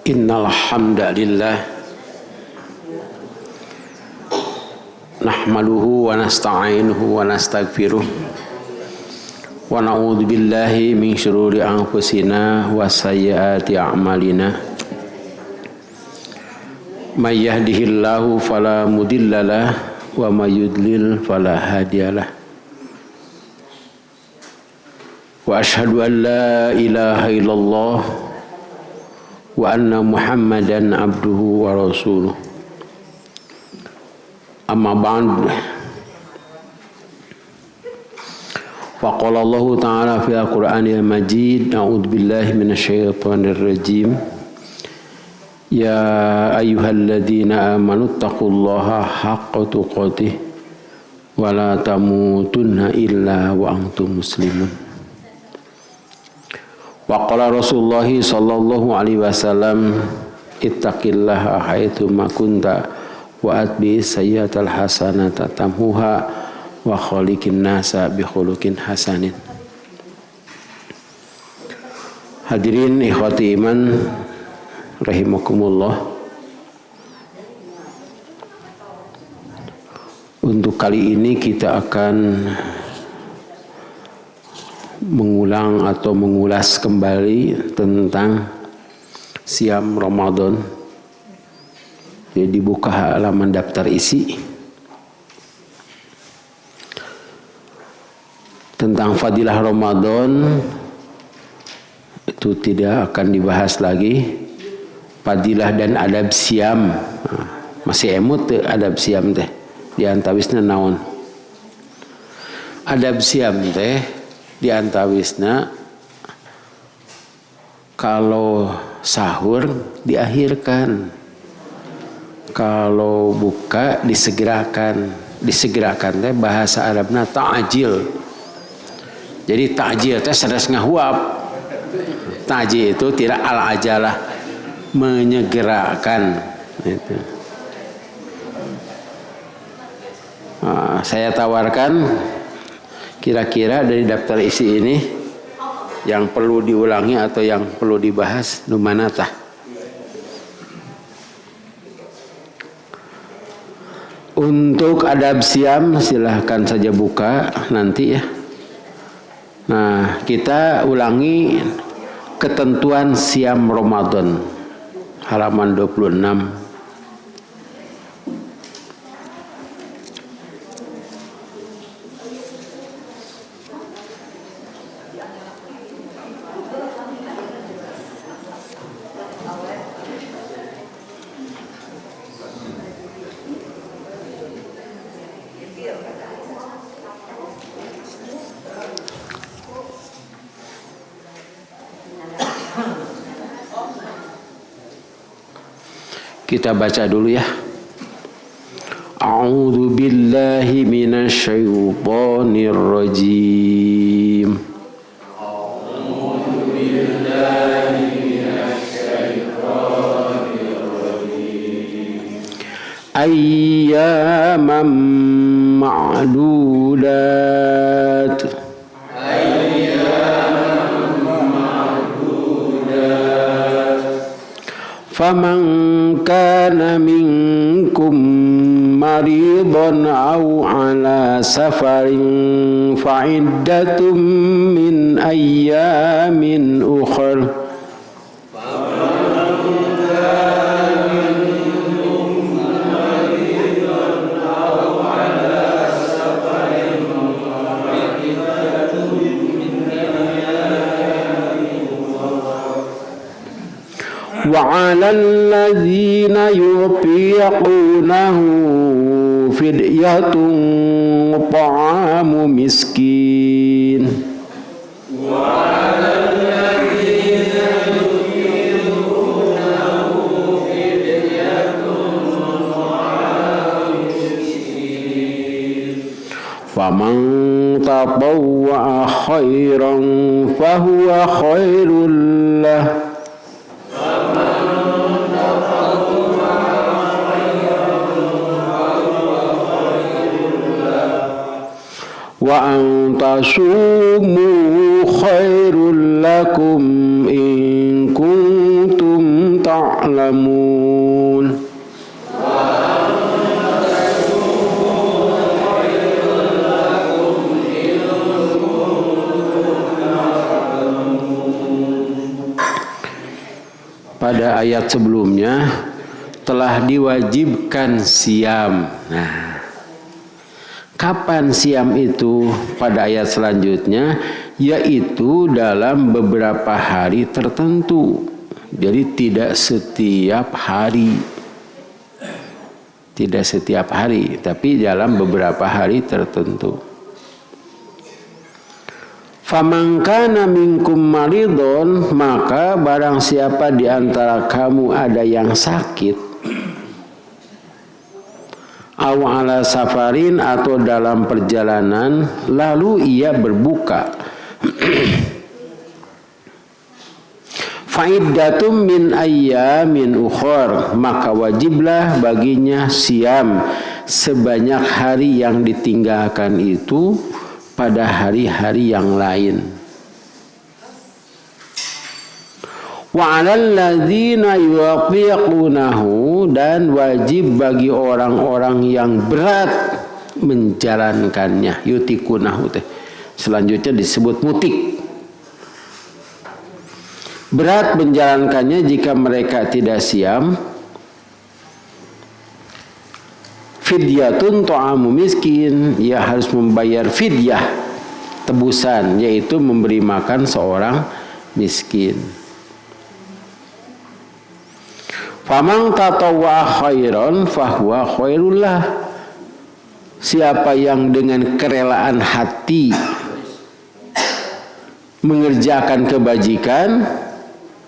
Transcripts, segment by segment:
Innal hamdalillah nahmaduhu wa nasta'inuhu wa nastaghfiruh wa na'udzu billahi min syururi anfusina wa sayyiati a'malina may yahdihillahu fala mudhillalah wa may yudlil fala hadiyalah wa asyhadu an la ilaha illallah wa anna Muhammadan abduhu wa rasuluh. Amma ba'd. Faqala Allah ta'ala fi al-Qur'anil Majid, a'udzu billahi minasyaitonir rajim. Ya ayyuhalladzina amanu taqullaha haqqa tuqatih wa la tamutunna illa wa antum muslimun. Wa qala Rasulullah sallallahu alaihi wasallam ittaqillaha haitsu ma kunta wa atbi sayyi'atal hasanata tamhuha wa khaliqin nasa bi khuluqin hasanin. Hadirin ikhwati iman rahimakumullah. Untuk kali ini kita akan mengulang atau mengulas kembali tentang siam Ramadan. Jadi buka halaman daftar isi tentang fadilah Ramadan itu tidak akan dibahas lagi. Fadilah dan adab siam masih emut adab siam teh diantawisna naon. Adab siam teh diantawisna kalau sahur diakhirkan, kalau buka disegerakan. Disegerakan teh bahasa Arabna ta'jil. Jadi ta'jil teh sanes ngahuap. Ta'jil itu tidak al-ajalah, menyegerakan itu. Saya tawarkan kira-kira dari daftar isi ini yang perlu diulangi atau yang perlu dibahas nu mana tah? Untuk adab siam silahkan saja buka nanti ya. Nah, kita ulangi ketentuan siam Ramadan halaman 26. Kita baca dulu ya. A'udzu billahi minasyaitonir rajim. A'udzu billahi minasyaitonir rajim. Ayyaman ma'dudat. Faman kana minkum maridan aw ala safarin fa iddatum min ayyamin ukhra. وعلى الذين يطيقونه فدية طعام مسكين. وعلى الذين يطيقونه فدية طعام مسكين. فمن تطوع خيرا فهو خير له. Wa antasumu khairul lakum in kuntum ta'lamun. ta'lamun. Pada ayat sebelumnya telah diwajibkan siam. Nah, kapan siam itu? Pada ayat selanjutnya, yaitu dalam beberapa hari tertentu. Jadi tidak setiap hari. Tidak setiap hari, tapi dalam beberapa hari tertentu. Faman kana minkum maridun, maka barang siapa di antara kamu ada yang sakit, aw ala safarin, atau dalam perjalanan, lalu ia berbuka, fa'iddatum min ayyamin ukhor, maka wajiblah baginya siam sebanyak hari yang ditinggalkan itu pada hari-hari yang lain. Wa 'alal ladzina yuqiqunahu, dan wajib bagi orang-orang yang berat menjalankannya. Yutikunahu teh selanjutnya disebut mutik. Berat menjalankannya jika mereka tidak siam. Fidyatun ta'amu miskin, ia harus membayar fidyah, tebusan, yaitu memberi makan seorang miskin. Faman tatawwa khairan fahuwa khairullah, siapa yang dengan kerelaan hati mengerjakan kebajikan,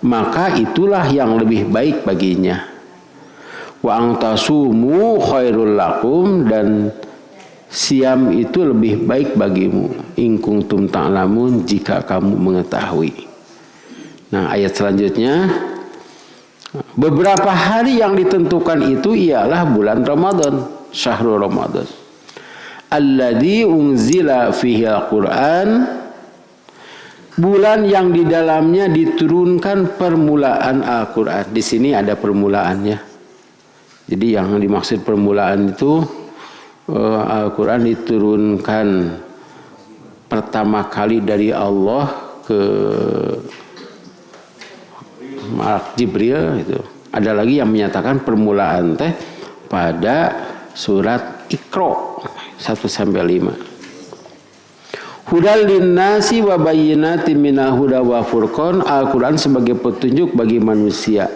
maka itulah yang lebih baik baginya. Wa antasumu khairul lakum, dan siam itu lebih baik bagimu. In kuntum ta'lamun, jika kamu mengetahui. Nah, ayat selanjutnya, beberapa hari yang ditentukan itu ialah bulan Ramadan, syahrul Ramadan. Alladzi unzila fihi al-Qur'an, bulan yang di dalamnya diturunkan permulaan Al-Qur'an. Di sini ada permulaannya. Jadi yang dimaksud permulaan itu Al-Quran diturunkan pertama kali dari Allah ke Malak Jibril itu. Ada lagi yang menyatakan permulaan teh pada surat Iqra 1-5. Hudal linnasi wa bayyinatin minal huda wa furqan, Al-Quran sebagai petunjuk bagi manusia.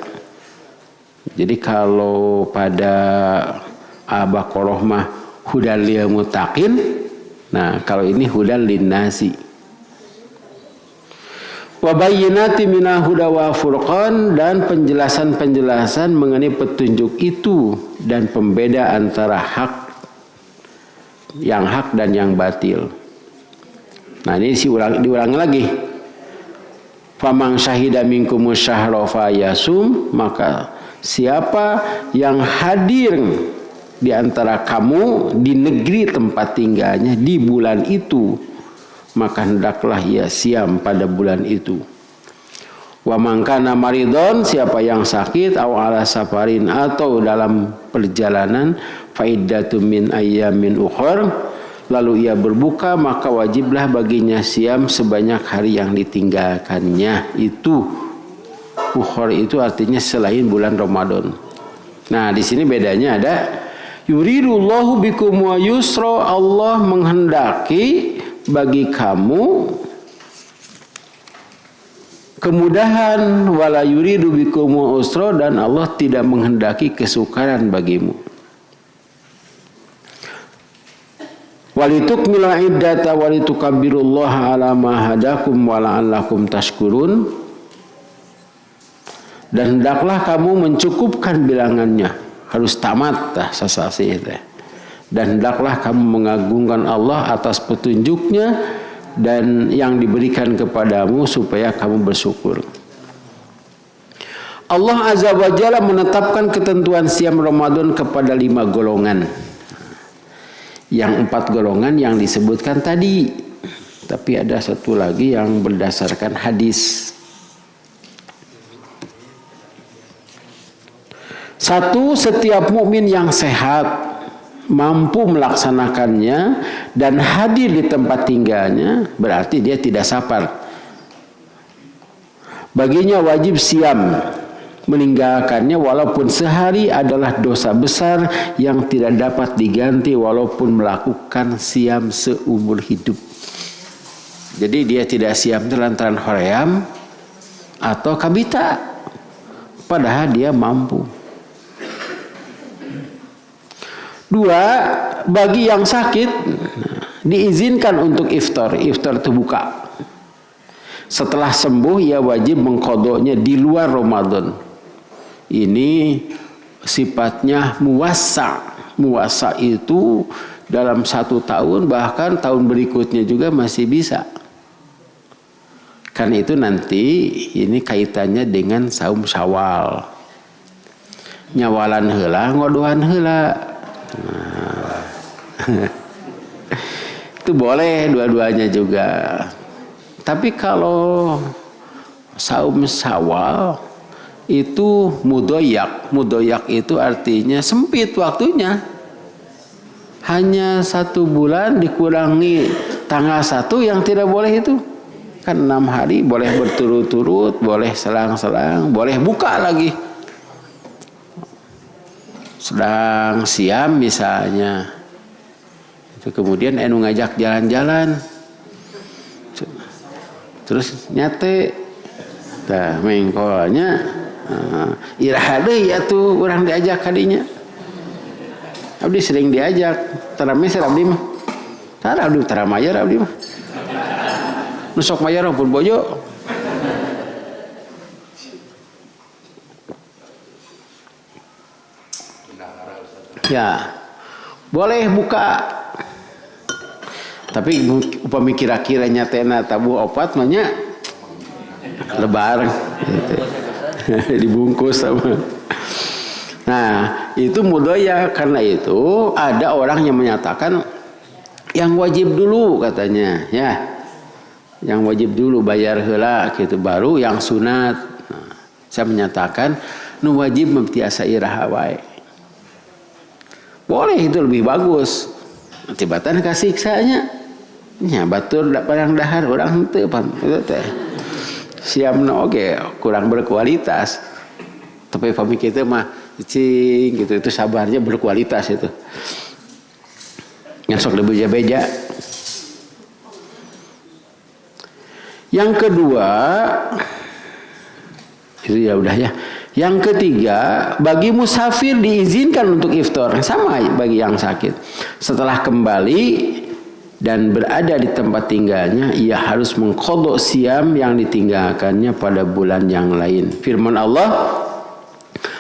Jadi kalau pada Al-Baqarah mah hudal lil muttaqin, nah kalau ini hudal linnasi. Wa bayyinati minal huda wa furqan, dan penjelasan-penjelasan mengenai petunjuk itu dan pembeda antara hak dan yang batil. Nah, ini diulangi lagi. Faman syahida minkumus syahra fayasum, maka siapa yang hadir di antara kamu di negeri tempat tinggalnya di bulan itu, maka hendaklah ia siam pada bulan itu. Wa man kana maridon, siapa yang sakit, aw ala safarin, atau dalam perjalanan, fa'iddatum min ayyamin ukhor, lalu ia berbuka, maka wajiblah baginya siam sebanyak hari yang ditinggalkannya itu. Ukhor itu artinya selain bulan Ramadan. Nah, di sini bedanya ada yuridullahu bikum wa yusra, Allah menghendaki bagi kamu kemudahan, wala yuridu bikum wa usra, dan Allah tidak menghendaki kesukaran bagimu. Walitukmilu iddata walitukabbirullaha ala ma hadakum wa la'allakum tashkurun, dan hendaklah kamu mencukupkan bilangannya, harus tamat dah sasasi itu. Dan hendaklah kamu mengagungkan Allah atas petunjuknya dan yang diberikan kepadamu supaya kamu bersyukur. Allah Azza wa Jalla menetapkan ketentuan siam Ramadan kepada 5 golongan. Yang 4 golongan yang disebutkan tadi. Tapi ada satu lagi yang berdasarkan hadis. Satu, setiap mukmin yang sehat mampu melaksanakannya dan hadir di tempat tinggalnya, berarti dia tidak safar. Baginya wajib siam, meninggalkannya walaupun sehari adalah dosa besar yang tidak dapat diganti walaupun melakukan siam seumur hidup. Jadi dia tidak siam lantaran hoream atau kabita, padahal dia mampu. Dua, bagi yang sakit diizinkan untuk iftar. Iftar itu buka. Setelah sembuh ia wajib mengqadanya di luar Ramadan. Ini sifatnya muwassa. Muwassa itu dalam 1 tahun, bahkan tahun berikutnya juga masih bisa. Kan itu nanti ini kaitannya dengan saum Syawal. Nyawalan heula, ngodohan heula. Nah. Itu boleh dua-duanya juga. Tapi kalau saum Syawal itu mudoyak. Mudoyak itu artinya sempit waktunya. Hanya 1 bulan dikurangi tanggal 1 yang tidak boleh itu. Kan 6 hari boleh berturut-turut, boleh selang-selang, boleh buka lagi. Sedang siam misalnya, itu kemudian enu ngajak jalan-jalan, terus nyate, dah mengkolnya, iraha deui atuh urang diajak kadinya. Abdi sering diajak, tarame sir abdi mah, tara mayar abdi mah, nusok mayar pun bojo. Ya, boleh buka. Tapi upami kira-kira nyatena tabu opat mahnya lebar gitu. Dibungkus sama. Nah, itu mudoya. Karena itu ada orang yang menyatakan yang wajib dulu katanya, ya. Yang wajib dulu bayar heula gitu, baru yang sunat. Nah, saya menyatakan nu wajib mentiasa iraha wae. Boleh, itu lebih bagus. Tibatan kasih siksanya. Nya batur parang dahar orang henteu pan itu teh. Siamna oge kurang berkualitas. Tapi pami kitu mah cing gitu, itu sabarnya berkualitas itu. Yang sok dibeja-beja. Yang kedua, itu ya udah ya. Yang ketiga, bagi musafir diizinkan untuk iftar, sama bagi yang sakit. Setelah kembali dan berada di tempat tinggalnya, ia harus mengqadha siam yang ditinggalkannya pada bulan yang lain. Firman Allah,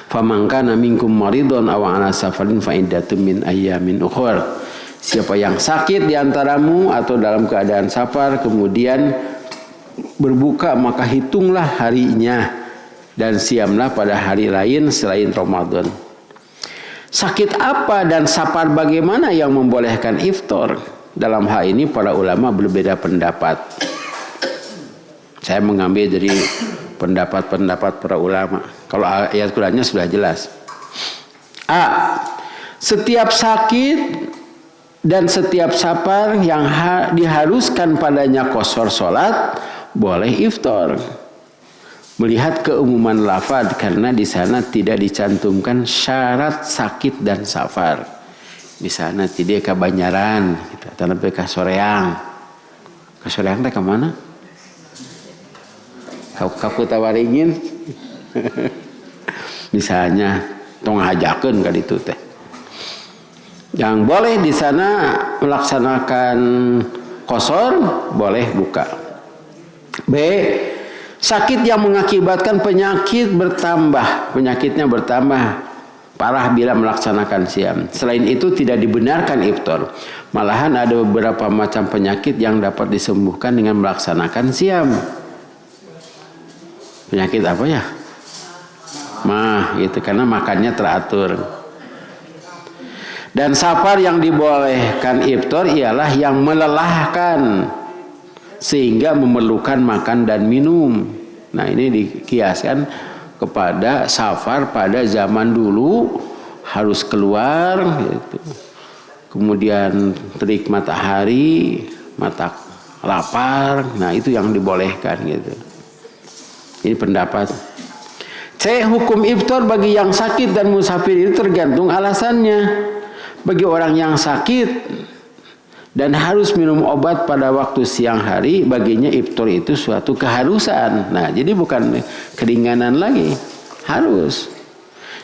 "Faman kana minkum maridun aw ala safarin fa iddatun min ayyamin ukhra." Siapa yang sakit di antaramu atau dalam keadaan safar kemudian berbuka, maka hitunglah harinya dan siamlah pada hari lain selain Ramadan. Sakit apa dan safar bagaimana yang membolehkan iftar? Dalam hal ini para ulama berbeda pendapat. Saya mengambil dari pendapat-pendapat para ulama. Kalau ayat Qur'annya sudah jelas. A. Setiap sakit dan setiap safar yang diharuskan padanya qashar salat boleh iftar. Melihat keumuman lafaz, karena di sana tidak dicantumkan syarat sakit dan safar. Misalnya tidak ke Banjaran, gitu, atau ke Soreang. Ke Soreang teh ke mana? Ka Kutawaringin. Misalnya tong hajakeun ka ditu teh. Yang boleh di sana melaksanakan qashar, boleh buka. B. Sakit yang mengakibatkan penyakitnya bertambah parah bila melaksanakan siam. Selain itu tidak dibenarkan iftar. Malahan ada beberapa macam penyakit yang dapat disembuhkan dengan melaksanakan siam. Penyakit apa ya? Gitu, karena makannya teratur. Dan safar yang dibolehkan iftar ialah yang melelahkan sehingga memerlukan makan dan minum. Nah, ini dikiaskan kepada safar pada zaman dulu harus keluar gitu. Kemudian terik matahari, mata lapar, nah itu yang dibolehkan gitu. Ini pendapat. C. Hukum iftar bagi yang sakit dan musafir itu tergantung alasannya. Bagi orang yang sakit dan harus minum obat pada waktu siang hari, baginya iftar itu suatu keharusan. Nah, jadi bukan keringanan lagi, harus.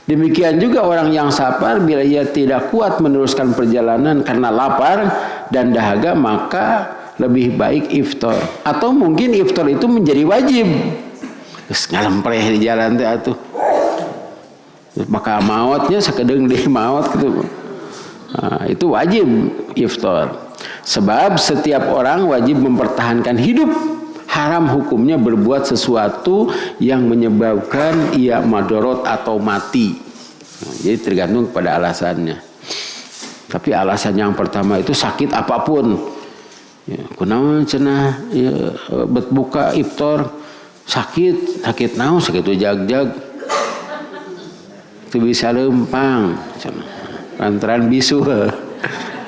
Demikian juga orang yang safar, bila ia tidak kuat meneruskan perjalanan karena lapar dan dahaga, maka lebih baik iftar. Atau mungkin iftar itu menjadi wajib. Terus ngalempreh di jalan teh atuh. Maka mautnya sakedeng di maut gitu. Nah, itu wajib iftar. Sebab setiap orang wajib mempertahankan hidup. Haram hukumnya berbuat sesuatu yang menyebabkan ia madorot atau mati. Nah, jadi tergantung pada alasannya. Tapi alasan yang pertama itu sakit apapun. Ya, kunaon cenah ya, buka iftar sakit naon sakit jag-jag. Teu bisa lempang cenah. Lantaran bisu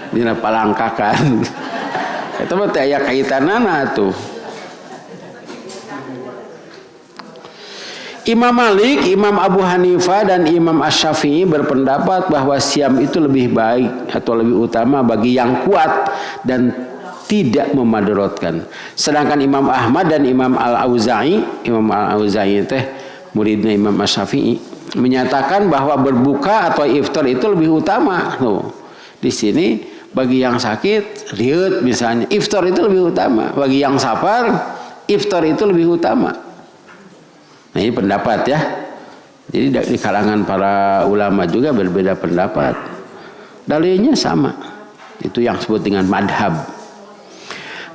dina palangkakan. Eta mah teh aya kaitanana tuh. Imam Malik, Imam Abu Hanifah dan Imam Asy-Syafi'i berpendapat bahwa siam itu lebih baik atau lebih utama bagi yang kuat dan tidak memadarotkan. Sedangkan Imam Ahmad dan Imam Al-Auza'i teh muridnya Imam Asy-Syafi'i menyatakan bahwa berbuka atau iftar itu lebih utama. Tuh. Di sini bagi yang sakit, riut misalnya, iftar itu lebih utama. Bagi yang safar, iftar itu lebih utama. Nah, ini pendapat ya. Jadi di kalangan para ulama juga berbeda pendapat. Dalilnya sama. Itu yang disebut dengan madhab.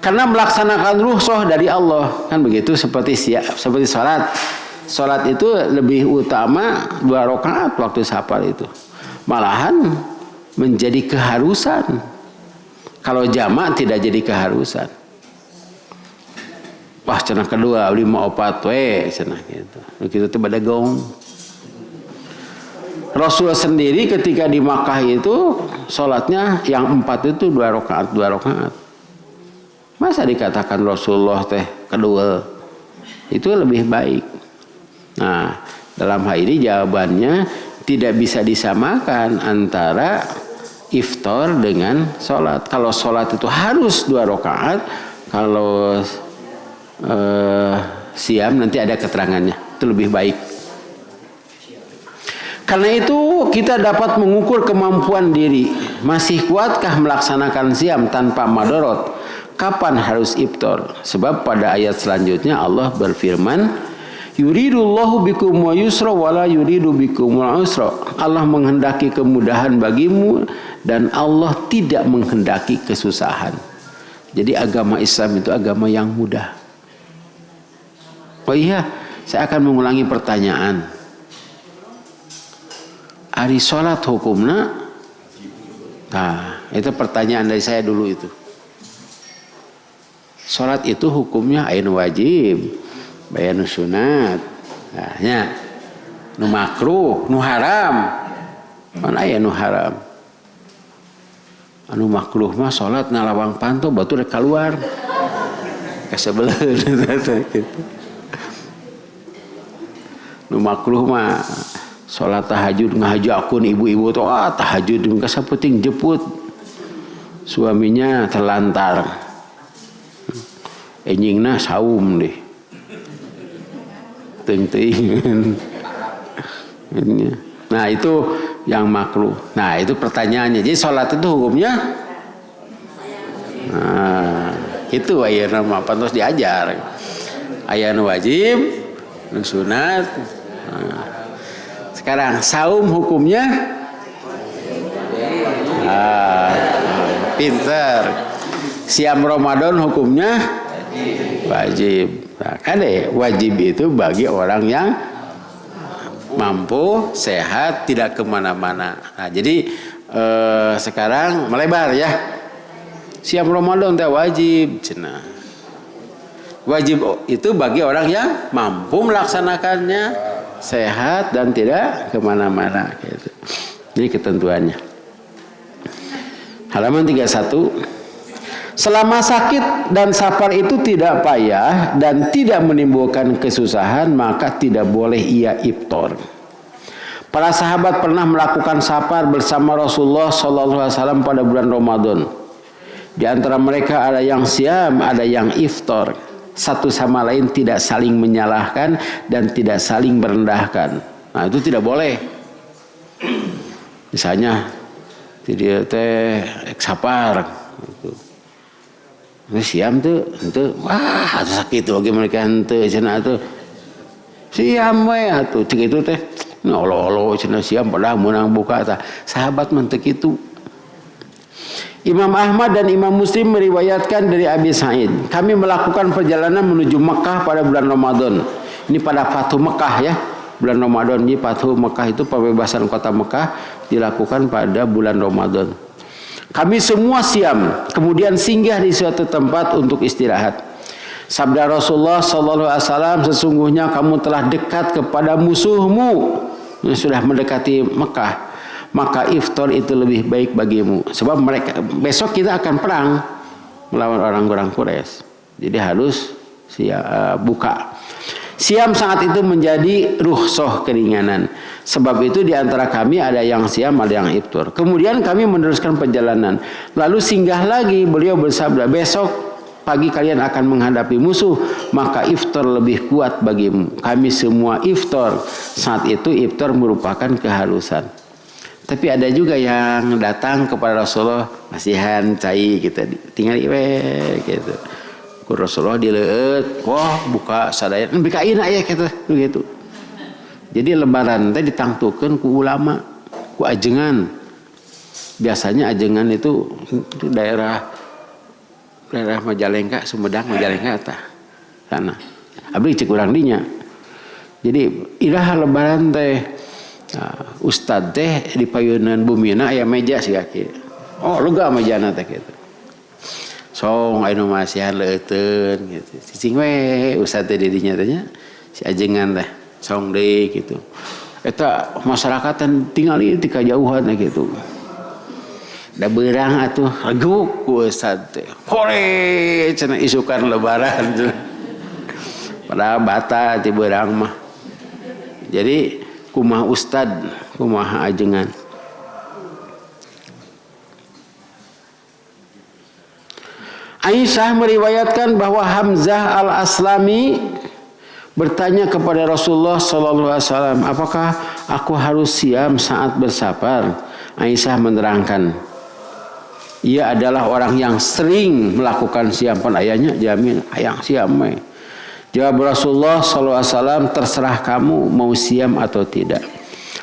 Karena melaksanakan rukhsah dari Allah, kan begitu, seperti salat. Salat itu lebih utama 2 rakaat waktu safar itu. Malahan menjadi keharusan. Kalau jamak tidak jadi keharusan. Wah cenah kedua 5 opat we cenah gitu. Begitu teh bade gong. Rasul sendiri ketika di Makkah itu salatnya yang 4 itu 2 rakaat. Masa dikatakan Rasulullah teh kedua? Itu lebih baik. Nah, dalam hal ini jawabannya tidak bisa disamakan antara iftar dengan salat. Kalau salat itu harus 2 rakaat, kalau siam nanti ada keterangannya, itu lebih baik. Karena itu kita dapat mengukur kemampuan diri, masih kuatkah melaksanakan siam tanpa madorot, kapan harus iftar. Sebab pada ayat selanjutnya Allah berfirman, yuridullahu bikum wa yusra wala yuridu bikum wa usra. Allah menghendaki kemudahan bagimu dan Allah tidak menghendaki kesusahan. Jadi agama Islam itu agama yang mudah. Oh iya, saya akan mengulangi pertanyaan. Ari sholat hukumna? Nah, itu pertanyaan dari saya dulu itu. Sholat itu hukumnya ain wajib, bayan sunat, nah, ya, nu makruh, nu haram. Mana aya nu haram? Anu makruh mah sholat ngalawang panto batu rek keluar. Kasebeleun gitu. Nu makruh mah salat tahajud ngahajakeun ibu-ibu tuh tahajud ka saputing jeput suaminya terlantar enjingna saum deh teuing-teuing. Nah itu yang makruh. Nah itu pertanyaannya, jadi salat itu hukumnya nah itu ayeuna mah pantos diajar aya nu wajib nu sunat. Nah, sekarang saum hukumnya pinter. Siam Ramadan hukumnya wajib. Nah, kan wajib itu bagi orang yang mampu, sehat, tidak kemana-mana. Nah, jadi sekarang melebar ya. Siam Ramadan teh wajib, cenah. Wajib itu bagi orang yang mampu melaksanakannya. sehat dan tidak kemana-mana gitu. Jadi ketentuannya. Halaman 31. Selama sakit dan safar itu tidak payah dan tidak menimbulkan kesusahan, maka tidak boleh ia iftar. Para sahabat pernah melakukan safar bersama Rasulullah SAW pada bulan Ramadan. Di antara mereka ada yang siam, ada yang iftar. Satu sama lain tidak saling menyalahkan dan tidak saling merendahkan. Nah, itu tidak boleh. Misalnya, dia teh safar. Ini siam tuh, wah sakit tuh bagi mereka ente cina tuh. Siam we atuh cik itu teh. Olo cina siam padahal menang buka tah. Sahabat mentek itu. Imam Ahmad dan Imam Muslim meriwayatkan dari Abi Sa'id, kami melakukan perjalanan menuju Mekah pada bulan Ramadan. Ini pada Fathu Mekah ya. Bulan Ramadan ini Fathu Mekah itu pembebasan kota Mekah dilakukan pada bulan Ramadan. Kami semua siam, kemudian singgah di suatu tempat untuk istirahat. Sabda Rasulullah SAW, sesungguhnya kamu telah dekat kepada musuhmu yang sudah mendekati Mekah. Maka iftar itu lebih baik bagimu. Sebab mereka besok kita akan perang melawan orang-orang Quraisy. Jadi harus buka. Siam saat itu menjadi rukhsah keringanan. Sebab itu di antara kami ada yang siam, ada yang iftar. Kemudian kami meneruskan perjalanan. Lalu singgah lagi, beliau bersabda, besok pagi kalian akan menghadapi musuh, maka iftar lebih kuat bagimu. Kami semua iftar. Saat itu iftar merupakan keharusan. Tapi ada juga yang datang kepada Rasulullah, kasihan cai kita tinggal gitu. Rasulullah dileut, wah buka sadaya, bikain aya kita begitu. Jadi lebaran teh ditangtukeun ku ulama, ku ajengan. Biasanya ajengan itu daerah Majalengka, Sumedang, Majalengka tah. Sana. Abdi cek urang dinya. Jadi iraha lebaran teh ustad teh di payeunan bumina aya meja sia kieu. Oh, lega mejana teh kitu. Song anu masihan leuteun gitu. Cicing we ustad teh di dinya teh si ajengan teh song deui gitu. Eta masyarakat tinggal di kajauhan gitu. Da beurang atuh raguk ku ustad teh. Hore cenah isukan lebaran. Padahal bata ti beurang mah. Jadi kumaha ustad, kumaha ajengan. Aisyah meriwayatkan bahwa Hamzah al-Aslami bertanya kepada Rasulullah SAW, apakah aku harus siam saat bersafar? Aisyah menerangkan, ia adalah orang yang sering melakukan siam. Pan ayahnya jamin ayang siam. Jawab Rasulullah SAW, terserah kamu mau siam atau tidak.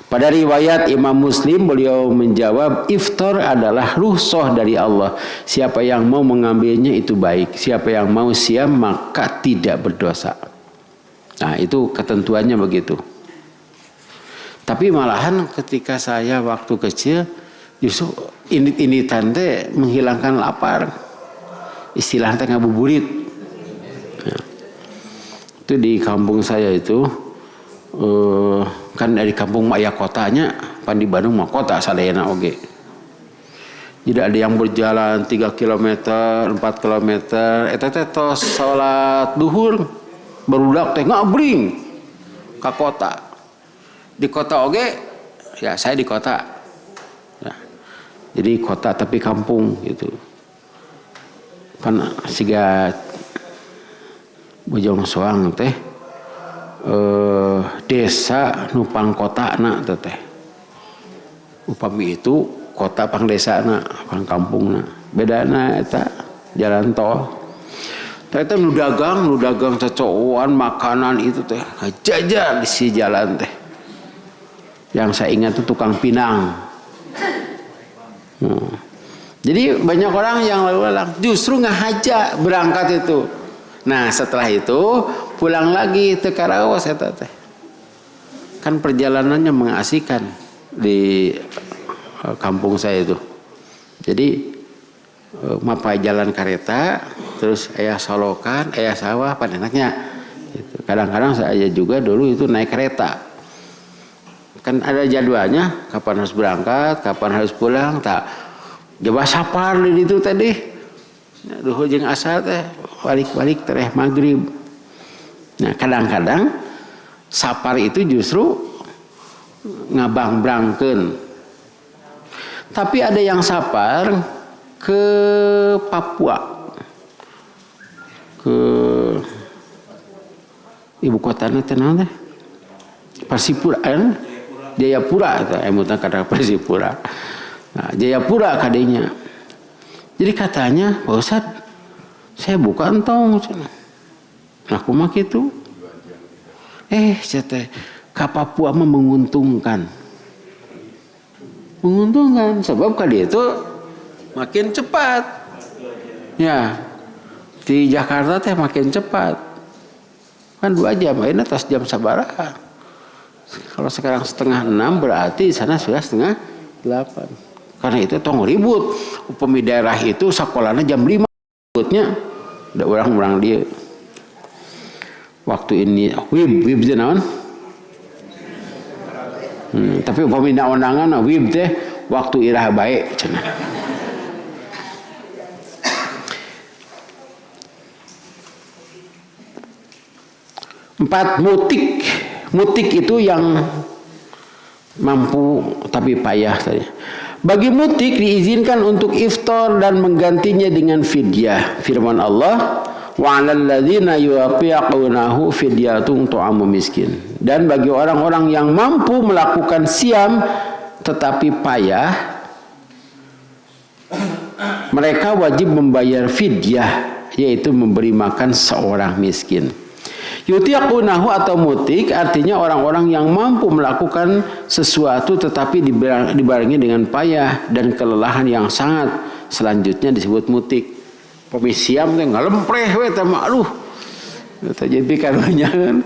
Pada riwayat Imam Muslim beliau menjawab, iftar adalah rukhsah dari Allah. Siapa yang mau mengambilnya itu baik. Siapa yang mau siam maka tidak berdosa. Nah itu ketentuannya begitu. Tapi malahan ketika saya waktu kecil justru ini tante menghilangkan lapar. Istilahnya ngabuburit. Nah, itu di kampung saya itu. Kan dari kampung maya kotanya, pan di Bandung mah kota sadayana oge. Jadi ada yang berjalan 3 km, 4 km, eta teh tos salat duhur barudak teh ngabring ka kota. Di kota oge, ya saya di kota. Nah, jadi kota tapi kampung gitu. Pan siga Bojong Soang teh desa nupang kota na teh upami itu kota pang desa na pang kampung na bedana eta jalan tol eta nu dagang cocokan makanan itu teh jajar di si jalan teh yang saya ingat itu tukang pinang. Jadi banyak orang yang lalu justru ngahaja berangkat itu. Nah setelah itu pulang lagi ke Karawas eta teh. Kan perjalanannya mengasihkan di kampung saya itu. Jadi mapai jalan kereta, terus aya solokan, aya sawah, pada enaknya. Gitu. Kadang-kadang saya juga dulu itu naik kereta. kan ada jadwalnya, kapan harus berangkat, kapan harus pulang, tak jaba sapar di itu tadi. Duhur jeung asar teh balik-balik tereh maghrib. Nah, kadang-kadang sapar itu justru ngabang-brangkeun. Tapi ada yang sapar ke Papua, ke ibu kotanya tenang deh, Persipura, Jayapura itu, emutna kata Persipura. Nah, Jayapura kadenya. Jadi katanya, Pak Ustadz, saya bukan tong, aku mah gitu. Cete, ke Papua mah menguntungkan, sebab kali itu makin cepat. Ya, di Jakarta teh makin cepat. Kan 2 jam, ini atas jam sabaraha. Kalau sekarang 5:30 berarti di sana sudah 7:30. Karena itu tong ribut. Upami daerah itu sekolahnya jam 5 ributnya. Ada orang-orang dia. Waktu ini wib teh naon? Tapi upami naon-naongan wib teh waktu iraha bae cenah. Empat, mutik. Mutik itu yang mampu tapi payah saja. Bagi mutik diizinkan untuk iftar dan menggantinya dengan fidyah. Firman Allah, wa 'alal ladzina yuqiqunahu fidyatun tu'amu miskin. Dan bagi orang-orang yang mampu melakukan siam tetapi payah, mereka wajib membayar fidyah, yaitu memberi makan seorang miskin. Yutiqunahu atau mutik artinya orang-orang yang mampu melakukan sesuatu tetapi dibarengi dengan payah dan kelelahan yang sangat. Selanjutnya disebut mutik. Pemisiam teh ngalempreh we teh mah aduh. Teh jadi karunya kan.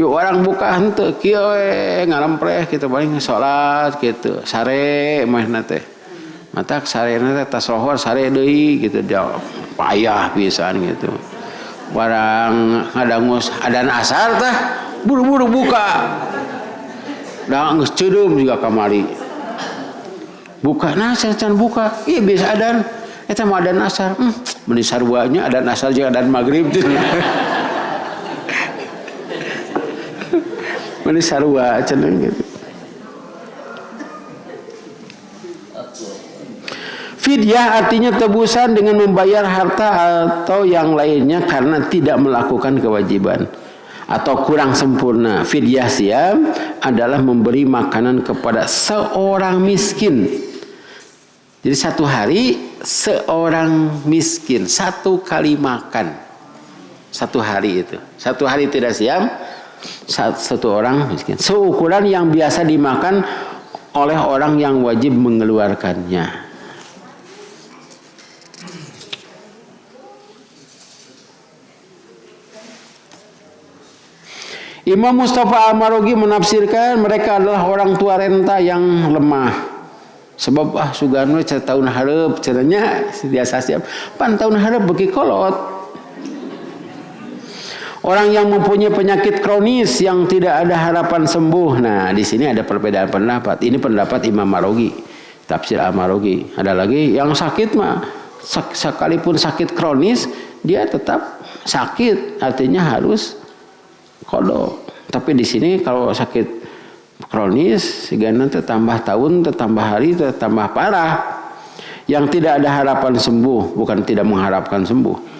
Orang buka henteu kieu we ngalempreh kitu paling salat kitu. Sare mah teh. Matak sarena teh tasawur sare deui gitu dia payah pisan gitu. Barang ngadangus adan asar tah buru-buru buka. Da geus ceudeum juga kamari. Buka nah can buka. Iya biasa adan. Eta mah adan asar. Meni sarwanya adan asar jeung adan magrib teh. Meni sarwa cenah gitu. Fidyah artinya tebusan dengan membayar harta atau yang lainnya karena tidak melakukan kewajiban atau kurang sempurna. Fidyah siam adalah memberi makanan kepada seorang miskin. Jadi satu hari seorang miskin, 1 kali makan. 1 hari itu. 1 hari tidak siam, 1 orang miskin. Seukuran yang biasa dimakan oleh orang yang wajib mengeluarkannya. Imam Mustafa Al-Marogi menafsirkan mereka adalah orang tua renta yang lemah. Sebab Sugano tahun hareup cenanya biasa siap. Pan tahun hareup beuki kolot. Orang yang mempunyai penyakit kronis yang tidak ada harapan sembuh. Nah, di sini ada perbedaan pendapat. Ini pendapat Imam Marogi, tafsir Al-Marogi. Ada lagi yang sakit mah sekalipun sakit kronis dia tetap sakit, artinya harus kodok. Tapi di sini kalau sakit kronis, sigana tambah tahun, tambah hari, tambah parah. Yang tidak ada harapan sembuh, bukan tidak mengharapkan sembuh.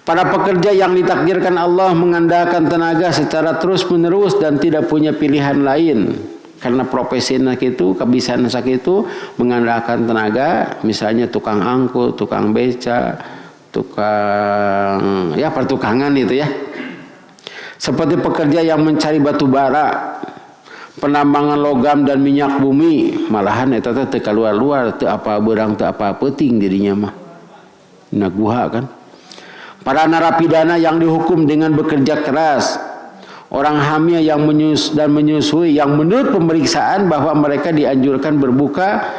Para pekerja yang ditakdirkan Allah mengandalkan tenaga secara terus-menerus dan tidak punya pilihan lain. Karena profesinya itu, kebiasaan sakit itu mengandalkan tenaga, misalnya tukang angkut, tukang beca, tukang ya pertukangan itu ya. Seperti pekerja yang mencari batu bara, penambangan logam dan minyak bumi, malahan eta teh teu kaluar-luar, teu apa beurang, teu apa peuting dirinya mah. Naguha kan. Para narapidana yang dihukum dengan bekerja keras, orang hamil yang menyusui yang menurut pemeriksaan bahwa mereka dianjurkan berbuka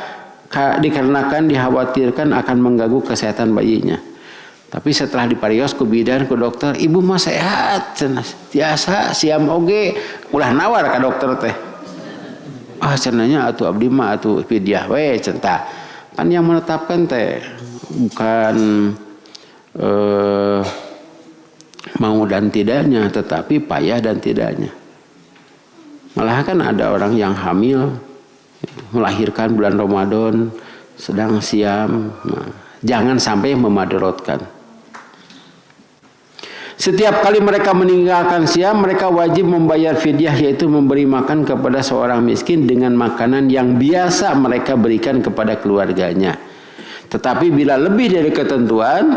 dikarenakan dikhawatirkan akan mengganggu kesehatan bayinya. Tapi setelah diparios ku bidan ku dokter, ibu mah sehat, tiasa siam oge, ulah nawar ka dokter teh. cenanya atuh abdi mah atuh fidyah we cenah. Kan yang menetapkan teh bukan mau dan tidaknya, tetapi payah dan tidaknya. Malah kan ada orang yang hamil melahirkan bulan Ramadan sedang siam. Nah, jangan sampai memadaratkan. Setiap kali mereka meninggalkan siam, mereka wajib membayar fidyah, yaitu memberi makan kepada seorang miskin dengan makanan yang biasa mereka berikan kepada keluarganya. Tetapi bila lebih dari ketentuan,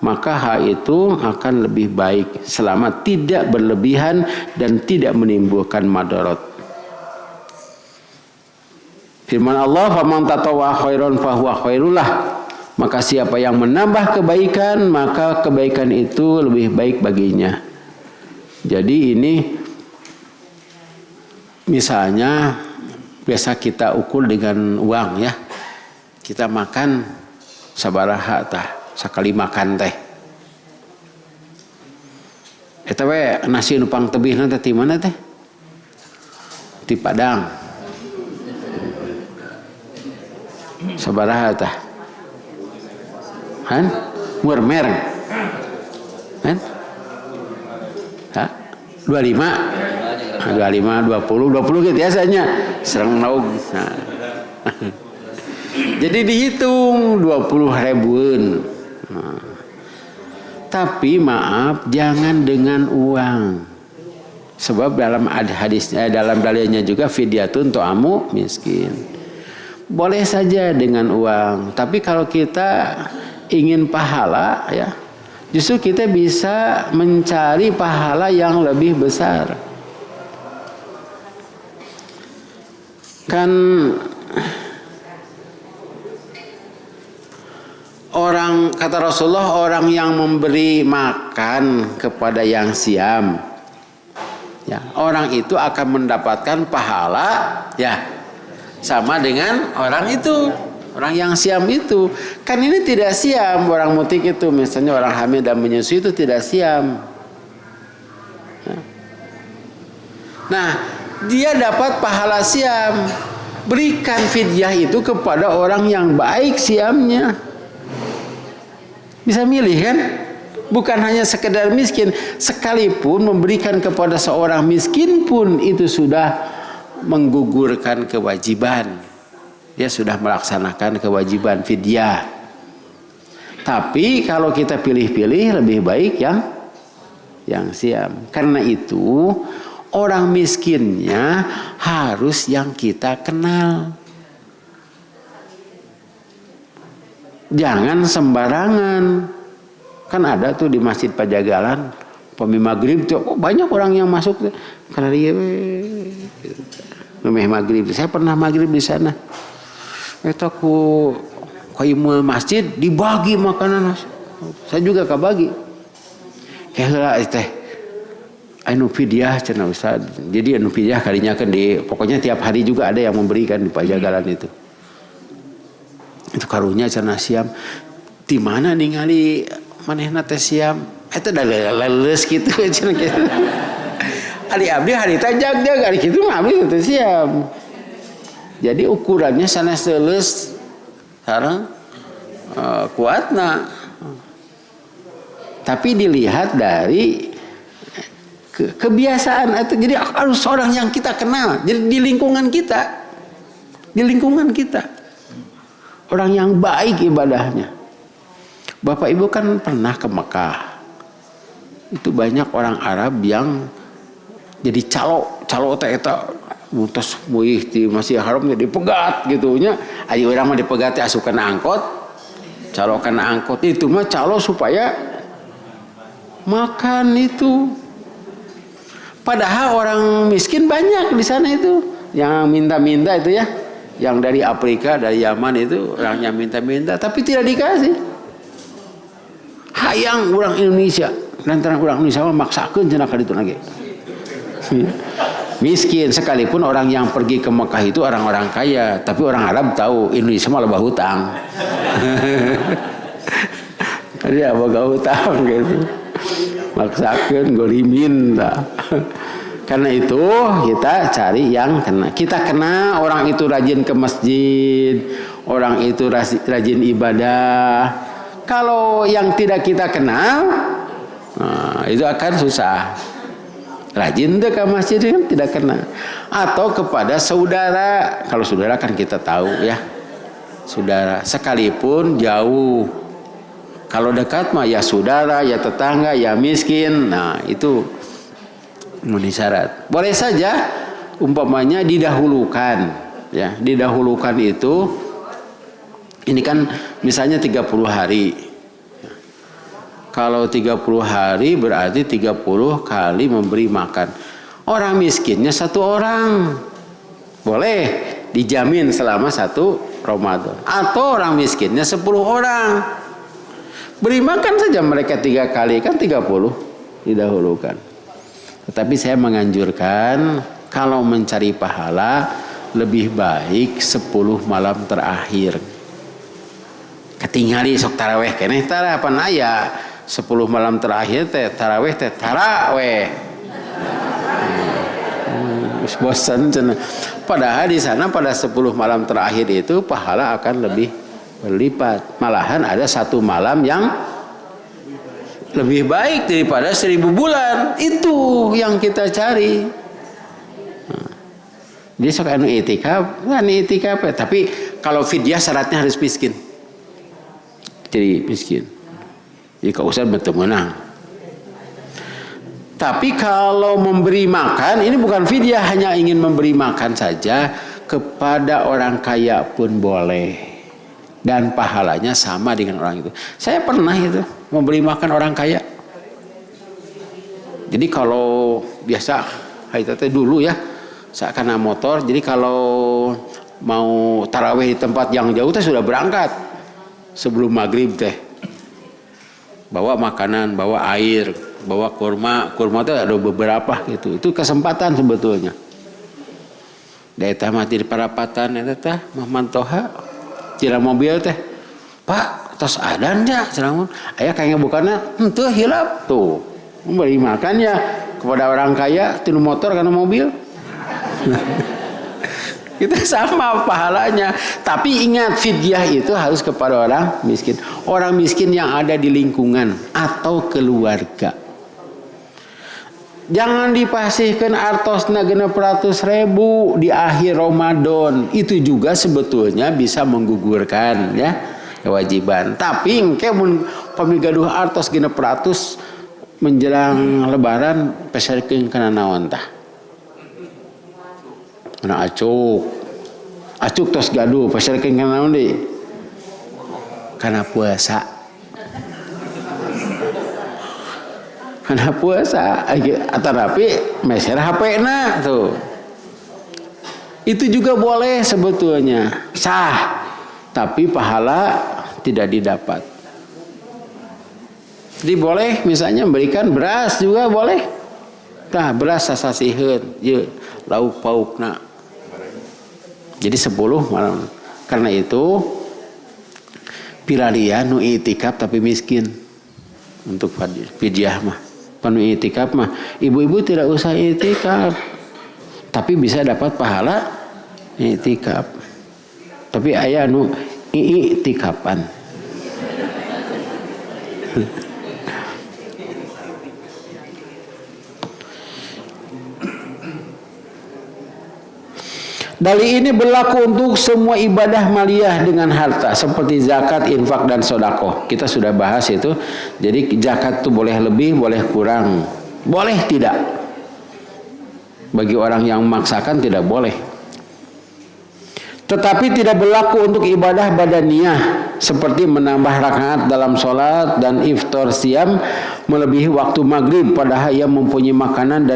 maka hal itu akan lebih baik selama tidak berlebihan dan tidak menimbulkan madarat. Firman Allah, "Faman tatawwa khairan fahuwa khairullah." Maka siapa yang menambah kebaikan, maka kebaikan itu lebih baik baginya. Jadi ini misalnya biasa kita ukur dengan uang ya. Kita makan sabaraha tah, sakali makan teh. Eta we nasi nu pangtebihna teh di mana teh? Di Padang. Sabaraha tah? Han? Murmer. Han? Ha? 25. 25, 20 gitu biasanya. Serang naug. Nah. Jadi dihitung 20 ribuan. Nah. Tapi maaf, jangan dengan uang. Sebab dalam hadisnya, dalam dalilnya juga fidyatun tu'amu miskin. Boleh saja dengan uang, tapi kalau kita ingin pahala ya, justru kita bisa mencari pahala yang lebih besar. Kan orang, kata Rasulullah, orang yang memberi makan kepada yang siam ya, orang itu akan mendapatkan pahala ya sama dengan orang itu. Orang yang siam itu, kan ini tidak siam. Orang mutik itu, misalnya orang hamil dan menyusui itu tidak siam. Nah, dia dapat pahala siam. Berikan fidyah itu kepada orang yang baik siamnya. Bisa milih kan? Bukan hanya sekedar miskin. Sekalipun memberikan kepada seorang miskin pun itu sudah menggugurkan kewajiban. Dia sudah melaksanakan kewajiban fidyah. Tapi kalau kita pilih-pilih, lebih baik yang siam. Karena itu orang miskinnya harus yang kita kenal. Jangan sembarangan. Kan ada tuh di Masjid Pajagalan, pemi maghrib tuh, banyak orang yang masuk karena dia memeh maghrib. Saya pernah maghrib di sana. Eta ku imul masjid dibagi makanan. Saya juga kabagi. Kayak teh anu fidyah cenah Ustaz. Jadi anu fidyah kalinya kan pokoknya tiap hari juga ada yang memberikan di Pajagalan itu. Itu karunya cenah siam. Di mana ningali manehna teh siam? Eta da leles kitu cenah kitu. Ali abdi hari tajag ari kitu mah abdi teh siam. Jadi ukurannya sanes leuleus sareng kuatna. Tapi dilihat dari kebiasaan itu. Jadi harus orang yang kita kenal. Jadi di lingkungan kita. Di lingkungan kita. Orang yang baik ibadahnya. Bapak Ibu kan pernah ke Mekah. Itu banyak orang Arab yang jadi calo teh eta mutos muih di Masjidil Haram jadi pegat gitu nya. Ari urang mah dipegat teh asup kana angkot. Calo kana angkot itu mah calo supaya makan itu. Padahal orang miskin banyak di sana itu yang minta-minta itu ya. Yang dari Afrika, dari Yaman itu orangnya minta-minta tapi tidak dikasih. Hayang orang Indonesia, lantaran orang Indonesia mah maksakeun cenah ka ditu lagi. Miskin, sekalipun orang yang pergi ke Mekah itu orang-orang kaya, tapi orang Arab tahu Indonesia malah loba hutang. Dia boga hutang gitu. Maksakeun golimin tah. Karena itu kita cari yang kena. Kita kena orang itu rajin ke masjid, orang itu rajin ibadah. Kalau yang tidak kita kenal, nah, itu akan susah. Rajin deh ke masjid kan tidak kena. Atau kepada saudara. Kalau saudara kan kita tahu ya. Saudara sekalipun jauh. Kalau dekat mah ya saudara, ya tetangga, ya miskin. Nah, itu memenuhi syarat. Boleh saja umpamanya didahulukan ya. Didahulukan itu ini kan misalnya 30 hari. Kalau 30 hari berarti 30 kali memberi makan. Orang miskinnya 1 orang. Boleh dijamin selama 1 Ramadan. Atau orang miskinnya 10 orang. Beri makan saja mereka 3 kali kan 30 didahulukan. Tetapi saya menganjurkan kalau mencari pahala lebih baik 10 malam terakhir. Ketinggali sok taraweh keneh tara apa aya 10 malam terakhir teh taraweh teh taraweh. Bosan cenah. Padahal di sana pada 10 malam terakhir itu pahala akan lebih berlipat. Malahan ada 1 malam yang lebih baik daripada 1000 bulan. Itu yang kita cari. Dia sok anu itikaf, kan itikaf ya. Tapi kalau fidyah syaratnya harus miskin. Jadi miskin. Jadi kau usah betul menang. Tapi kalau memberi makan, ini bukan fidyah, hanya ingin memberi makan saja kepada orang kaya pun boleh. Dan pahalanya sama dengan orang itu. Saya pernah itu memberi makan orang kaya. Jadi kalau biasa itu dulu ya, saya kena motor. Jadi kalau mau tarawih di tempat yang jauh teh sudah berangkat sebelum maghrib teh. Bawa makanan, bawa air, bawa kurma. Kurma itu ada beberapa gitu. Itu kesempatan sebetulnya. Daerah mati di perapatan eta teh Mantoha. Cira mobil teh, Pak, tos adan ya, ceramun. Ayah kayaknya bukannya, tuh hilap tuh, memberi makan ya kepada orang kaya, tinu motor karena mobil. Kita sama pahalanya. Tapi ingat fidyah itu harus kepada orang miskin. Orang miskin yang ada di lingkungan atau keluarga. Jangan dipasihkan artosna 600.000 di akhir Ramadan. Itu juga sebetulnya bisa menggugurkan ya kewajiban. Tapi engke mun pamigaduh artos 600 menjelang lebaran peserkeun kana naon tah? Mana acuk. Acuk tos gaduh peserkeun kana naon deui? Kana puasa. Karena puasa tapi meser HP na tuh. Itu juga boleh sebetulnya sah, tapi pahala tidak didapat. Jadi boleh misalnya memberikan beras juga boleh. Nah beras sasasiheun ye lauk paukna. Jadi 10 malam. Karena itu pilarian nu itikaf tapi miskin untuk fidyah mah. Penuh itikaf mah ibu-ibu tidak usah itikaf tapi bisa dapat pahala itikaf. Tapi aya anu itikafan. Dalil ini berlaku untuk semua ibadah maliyah dengan harta seperti zakat, infak dan sedekah. Kita sudah bahas itu. Jadi zakat itu boleh lebih, boleh kurang. Boleh tidak. Bagi orang yang memaksakan tidak boleh. Tetapi tidak berlaku untuk ibadah badaniyah seperti menambah rakaat dalam sholat dan iftar siam melebihi waktu maghrib padahal ia mempunyai makanan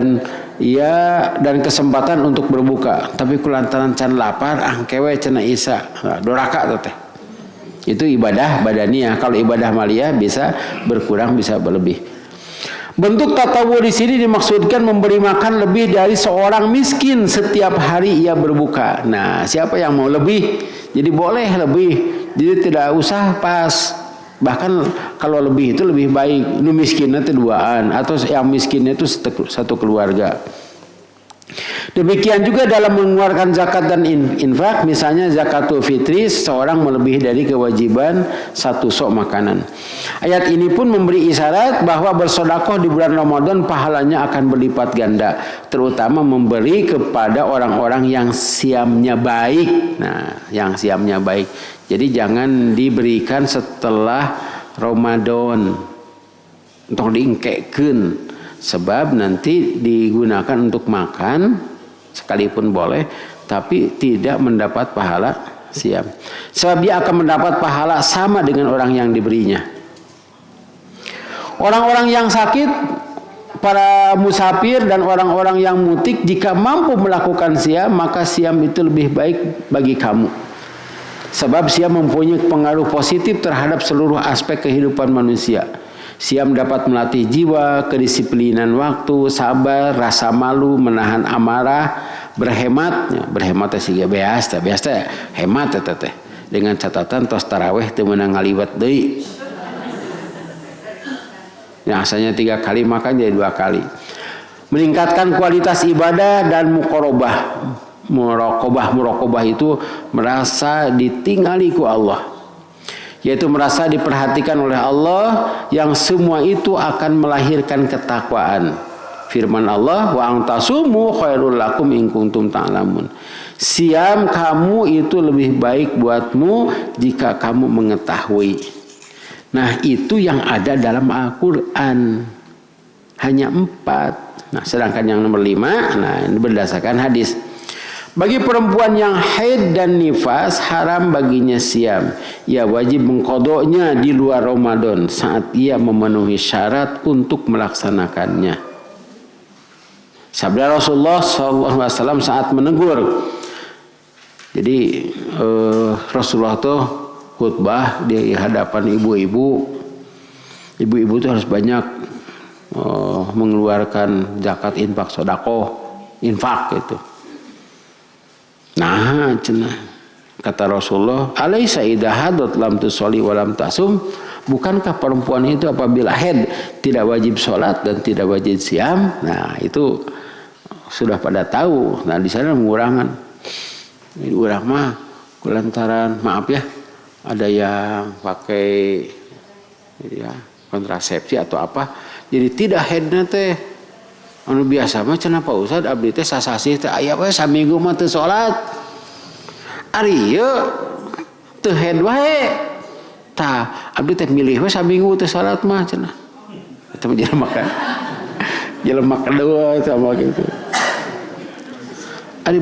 dan kesempatan untuk berbuka. Tapi kulantaran can lapar angkewe cenah isa. Nah, doraka teh. Itu ibadah badaniyah. Kalau ibadah maliyah bisa berkurang bisa berlebih. Bentuk tatawu di sini dimaksudkan memberi makan lebih dari seorang miskin setiap hari ia berbuka. Nah, siapa yang mau lebih? Jadi boleh lebih. Jadi tidak usah pas. Bahkan kalau lebih itu lebih baik. Nu miskinnya itu duaan atau yang miskinnya itu satu keluarga. Demikian juga dalam mengeluarkan zakat dan infak, misalnya zakatul fitri, seseorang melebihi dari kewajiban satu sok makanan. Ayat ini pun memberi isyarat bahwa bersedekah di bulan Ramadan pahalanya akan berlipat ganda, terutama memberi kepada orang-orang yang siamnya baik. Nah, yang siamnya baik. Jadi jangan diberikan setelah Ramadan untuk diingkekeun, sebab nanti digunakan untuk makan sekalipun boleh, tapi tidak mendapat pahala siam. Sebab dia akan mendapat pahala sama dengan orang yang diberinya. Orang-orang yang sakit, para musafir dan orang-orang yang mutik, jika mampu melakukan siam, maka siam itu lebih baik bagi kamu. Sebab siam mempunyai pengaruh positif terhadap seluruh aspek kehidupan manusia. Siam dapat melatih jiwa, kedisiplinan waktu, sabar, rasa malu, menahan amarah, berhemat. Ya, berhemat sih ya biasa hemat teh. Dengan catatan tos taraweh teu meunang ngaliwat deui. Ya, asalnya 3 kali makan jadi 2 kali. Meningkatkan kualitas ibadah dan muraqabah itu merasa ditinggali ku Allah. Yaitu merasa diperhatikan oleh Allah, yang semua itu akan melahirkan ketakwaan. Firman Allah, wa antasumu khairul lakum in kuntum ta'lamun. Siam kamu itu lebih baik buatmu jika kamu mengetahui. Nah, itu yang ada dalam Al-Qur'an. Hanya 4. Nah, sedangkan yang nomor 5, nah ini berdasarkan hadis. Bagi perempuan yang haid dan nifas, haram baginya siam. Ia wajib mengqadanya di luar Ramadan saat ia memenuhi syarat untuk melaksanakannya. Sabda Rasulullah SAW saat menegur. Jadi Rasulullah tuh khutbah di hadapan ibu-ibu. Ibu-ibu itu harus banyak mengeluarkan zakat, infak, sedekah, infak gitu. Nah, cenah kata Rasulullah, alaisa idza hadat lam tusolli wa lam tasum, bukankah perempuan itu apabila haid tidak wajib sholat dan tidak wajib siam? Nah, itu sudah pada tahu. Nah, di sana mengurangan. Ini urang mah kulantaran maaf ya, ada yang pakai ya kontrasepsi atau apa, jadi tidak haidna teh. Anu biasa mah cenah Pak Ustad abdi teh sasasih teh aya we saminggu mah teu salat. Ari ieu teu head wae. Tah abdi teh milih we saminggu teu salat mah cenah. Eta mah jelema kedua sama gitu. Ari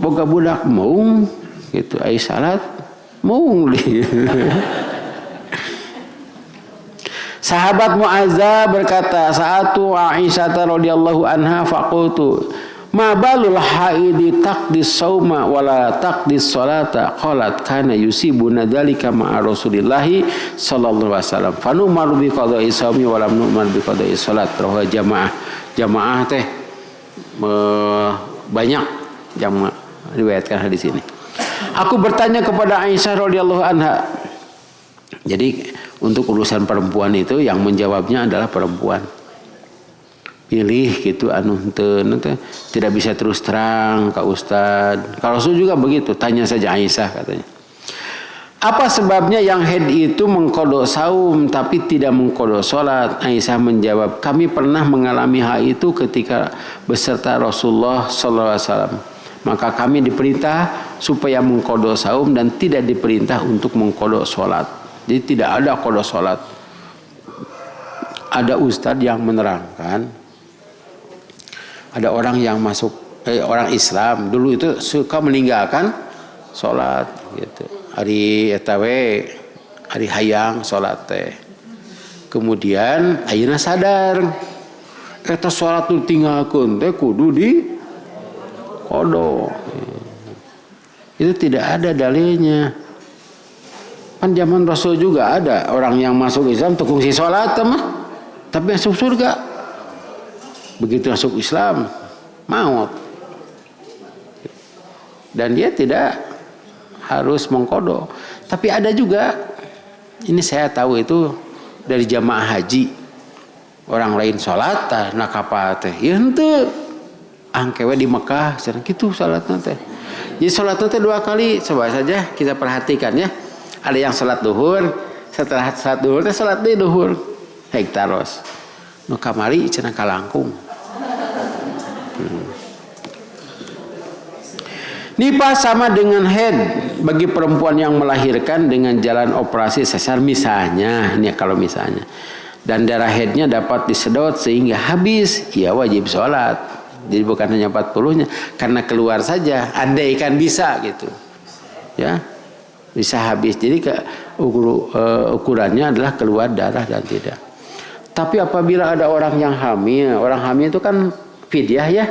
boga budak meung gitu aya salat meung deui. Sahabat Mu'azzah berkata, "Sa'atu Aisyah radhiyallahu anha faqultu, ma balul haidi taqdis sauma wala taqdis salata?" Qalat, "Kana yusibuna dzalika ma'a Rasulillah sallallahu alaihi wasallam. Fa nu'maru bi qada'i saumi wa lam nu'mar bi qada'i salat." Rawahu jamaah. Jamaah teh banyak yang riwayatkan hadis ini. Aku bertanya kepada Aisyah radhiyallahu anha. Jadi untuk urusan perempuan itu yang menjawabnya adalah perempuan. Pilih gitu anu teu tidak bisa terus terang ke Ustaz. Kalau Rasul juga begitu, tanya saja Aisyah katanya. Apa sebabnya yang haid itu mengqada saum tapi tidak mengqada salat? Aisyah menjawab, kami pernah mengalami hal itu ketika beserta Rasulullah sallallahu alaihi wasallam. Maka kami diperintah supaya mengqada saum dan tidak diperintah untuk mengqada salat. Jadi tidak ada qada salat. Ada ustadz yang menerangkan, ada orang yang masuk orang Islam dulu itu suka meninggalkan salat gitu. Hari eta we hari hayang salat teh. Kemudian ayeuna sadar eta salat nu tinggalkeun teh kudu di qada. Itu tidak ada dalilnya. Kan zaman Rasul juga ada orang yang masuk Islam tukung si sholat mah, tapi masuk surga. Begitu masuk Islam maut, dan dia tidak harus mengqada. Tapi ada juga, ini saya tahu itu dari jamaah haji, orang lain sholat nak apa teh, ya henteu angkewe di Mekah cenah kitu salatna teh. Jadi salatna teh 2 kali, coba saja kita perhatikan ya. Ada yang salat duhur, setelah salat duhur teh salat deui duhur. Hektaros. Nu kamari cenah kalangkung. Nifas sama dengan head bagi perempuan yang melahirkan dengan jalan operasi sesar misalnya, ini kalau misalnya, dan darah headnya dapat disedot sehingga habis, ya wajib sholat. Jadi bukan hanya 40-nya, karena keluar saja, andaikan bisa gitu, ya bisa habis. Jadi ukurannya adalah keluar darah dan tidak. Tapi apabila ada orang yang hamil, orang hamil itu kan fidyah ya.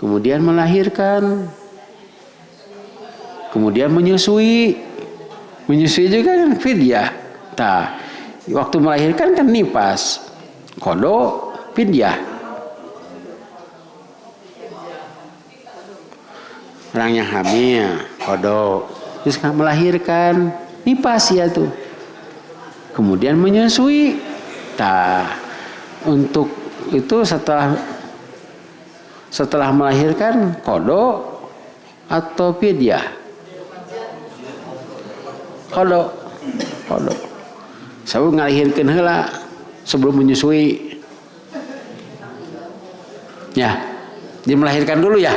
Kemudian melahirkan, kemudian menyusui juga kan fidyah. Tah, waktu melahirkan kan nifas, qada, fidyah. Orang yang hamil, qada, terus kan melahirkan, nifas ya tuh. Kemudian menyusui, tah, untuk itu setelah melahirkan qada atau fidyah? Qada. Sabab ngalahirkeun heula sebelum menyusui. Ya, dia melahirkan dulu ya.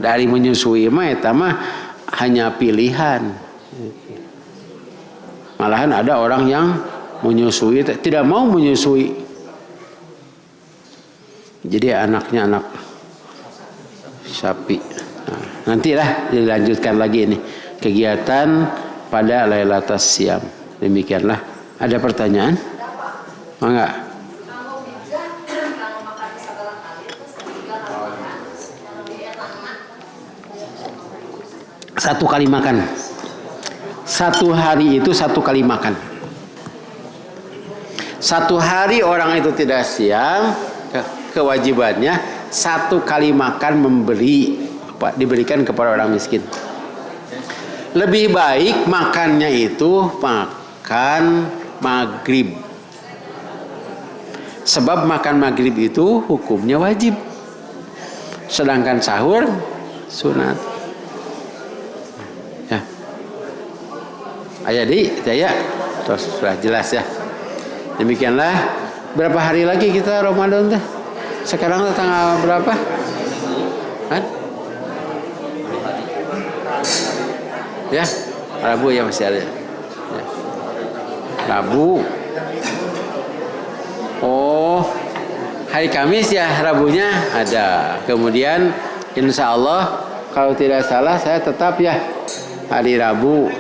Dari menyusui mah eta mah hanya pilihan. Malahan ada orang yang menyusui tidak mau menyusui. Jadi anaknya anak sapi. Nah, nantilah dilanjutkan lagi ini kegiatan pada Lailatul Siam. Demikianlah. Ada pertanyaan? Enggak? Satu kali makan. Satu hari itu 1 kali makan. 1 hari orang itu tidak siam. Kewajibannya 1 kali makan diberikan kepada orang miskin. Lebih baik makannya itu makan maghrib. Sebab makan maghrib itu hukumnya wajib. Sedangkan sahur sunat. Ya. Jadi saya terus sudah jelas ya. Demikianlah. Berapa hari lagi kita Ramadan teh? Sekarang tanggal berapa? Kan? Ya, Rabu ya masih ada. Ya. Rabu. Oh, hari Kamis ya Rabunya ada. Kemudian insya Allah kalau tidak salah saya tetap ya hari Rabu.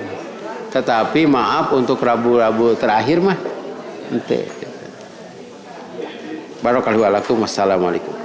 Tetapi maaf untuk Rabu-Rabu terakhir mah. Ente. Barakallahu alaikum. Wassalamualaikum.